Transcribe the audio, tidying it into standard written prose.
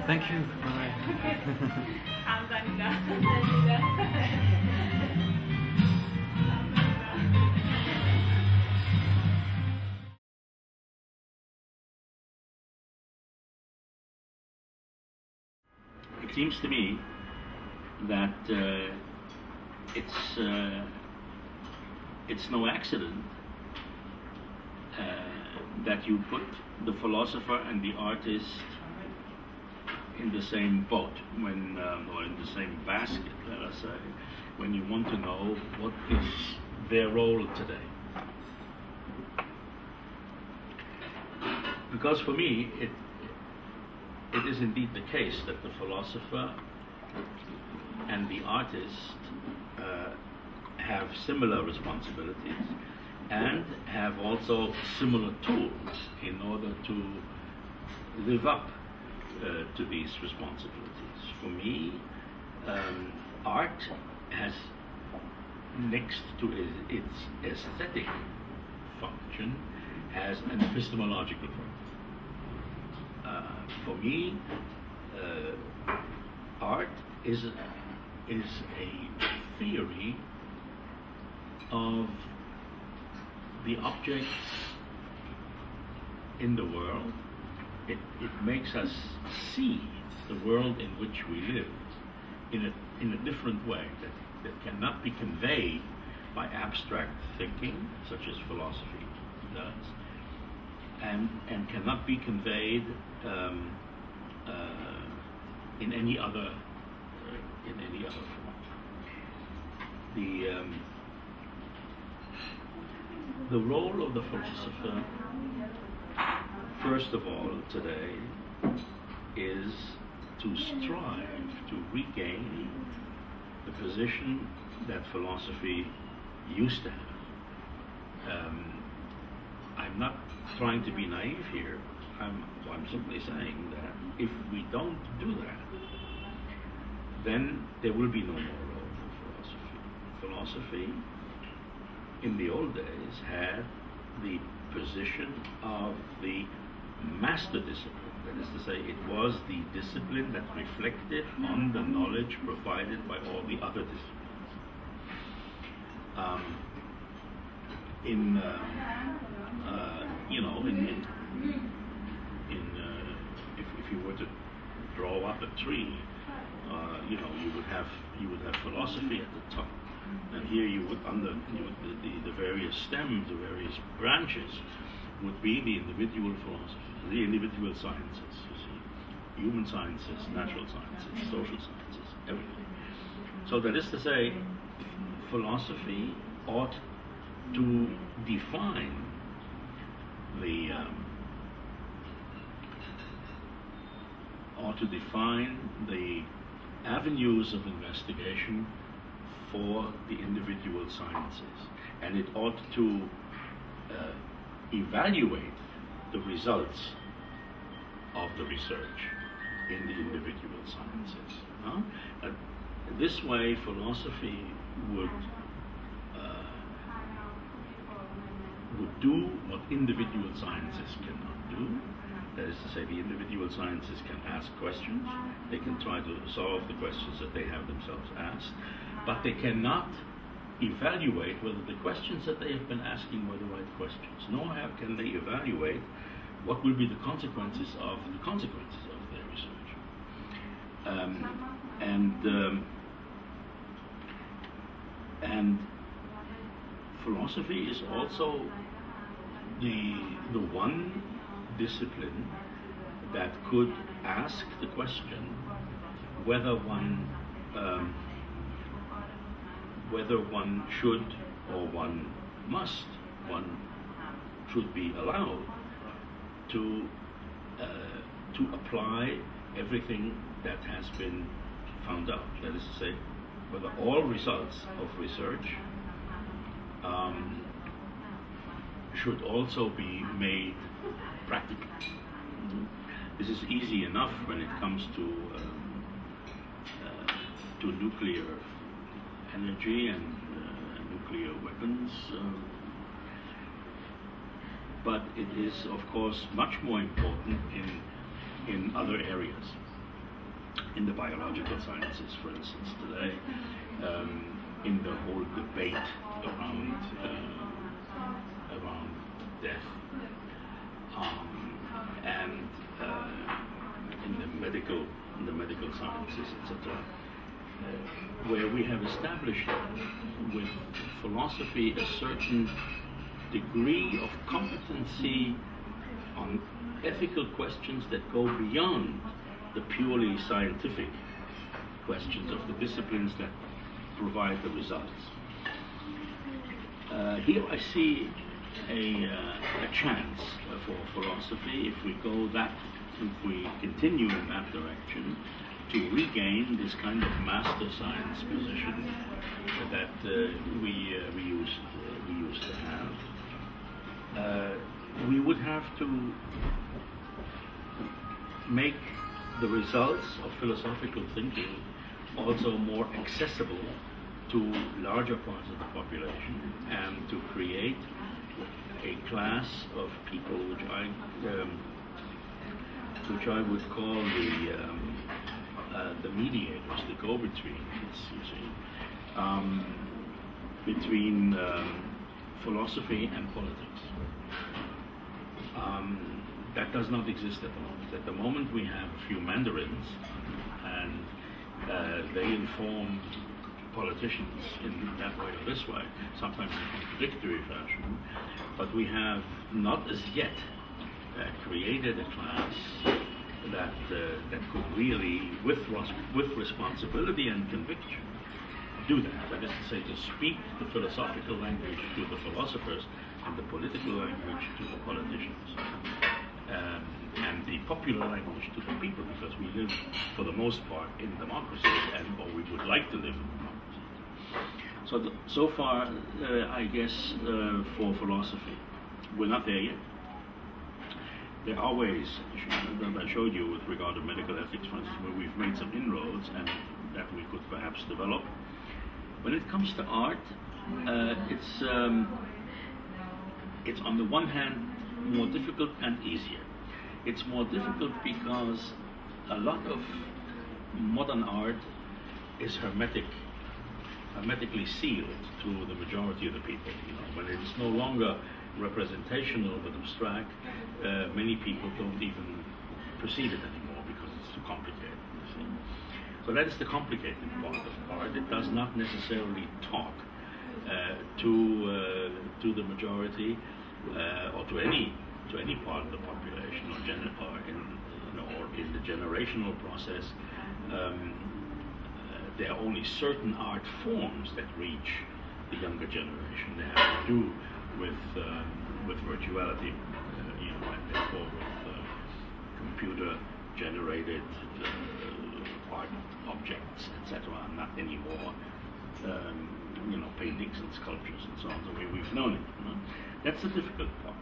Thank you. It seems to me that it's no accident that you put the philosopher and the artist in the same boat, when, or in the same basket, let us say, when you want to know what is their role today. Because for me, it is indeed the case that the philosopher and the artist have similar responsibilities and have also similar tools in order to live up to these responsibilities. For me, art has, next to its aesthetic function, has an epistemological function. For me, art is a theory of the objects in the world. It makes us see the world in which we live in a different way that cannot be conveyed by abstract thinking, such as philosophy does, and cannot be conveyed in any other form. The role of the philosopher, first of all, today, is to strive to regain the position that philosophy used to have. I'm not trying to be naive here. I'm simply saying that if we don't do that, then there will be no more role for philosophy. Philosophy, in the old days, had the position of the master discipline. That is to say, it was the discipline that reflected on the knowledge provided by all the other disciplines. If you were to draw up a tree, you would have philosophy at the top, and here the various stems, the various branches would be the individual philosophy, the individual sciences. You see, human sciences, natural sciences, social sciences, everything. So that is to say, philosophy ought to define the avenues of investigation for the individual sciences, and it ought to evaluate the results of the research in the individual sciences. This way, philosophy would do what individual sciences cannot do. That is to say, the individual sciences can ask questions, they can try to solve the questions that they have themselves asked, but they cannot evaluate whether the questions that they have been asking were the right questions, nor can they evaluate what will be the consequences of their research. And philosophy is also the one discipline that could ask the question whether one should or one should be allowed to apply everything that has been found out. That is to say, whether all results of research should also be made practical. This is easy enough when it comes to nuclear energy and nuclear weapons, but it is, of course, much more important in other areas. in the biological sciences, for instance, today, in the whole debate around death, and in the medical sciences, etc., where we have established with philosophy a certain degree of competency on ethical questions that go beyond the purely scientific questions of the disciplines that provide the results. Here I see a chance for philosophy, if we continue in that direction, to regain this kind of master science position that we used to have. We would have to make the results of philosophical thinking also more accessible to larger parts of the population, and to create a class of people which I would call the mediators, the go-betweens, you see, between philosophy and politics. That does not exist at the moment. At the moment we have a few mandarins, and they inform politicians in that way or this way, sometimes in contradictory fashion, but we have not as yet created a class that could really, with responsibility and conviction, do that. That is to say, to speak the philosophical language to the philosophers and the political language to the politicians, and the popular language to the people, because we live, for the most part, in democracy, or we would like to live in democracy. So far, I guess, for philosophy, we're not there yet. There are ways that I showed you with regard to medical ethics, for instance, where we've made some inroads and that we could perhaps develop. When it comes to art, it's on the one hand more difficult and easier. It's more difficult because a lot of modern art is hermetically sealed to the majority of the people. You know, when it's no longer representational but abstract, many people don't even perceive it anymore because it's too complicated. You see? So that is the complicated part of art. It does not necessarily talk to the majority or to any part of the population, or in the generational process. There are only certain art forms that reach the younger generation. They have to do with virtuality, and therefore with computer-generated art objects, etc. Not anymore, paintings and sculptures and so on, the way we've known it. That's the difficult part.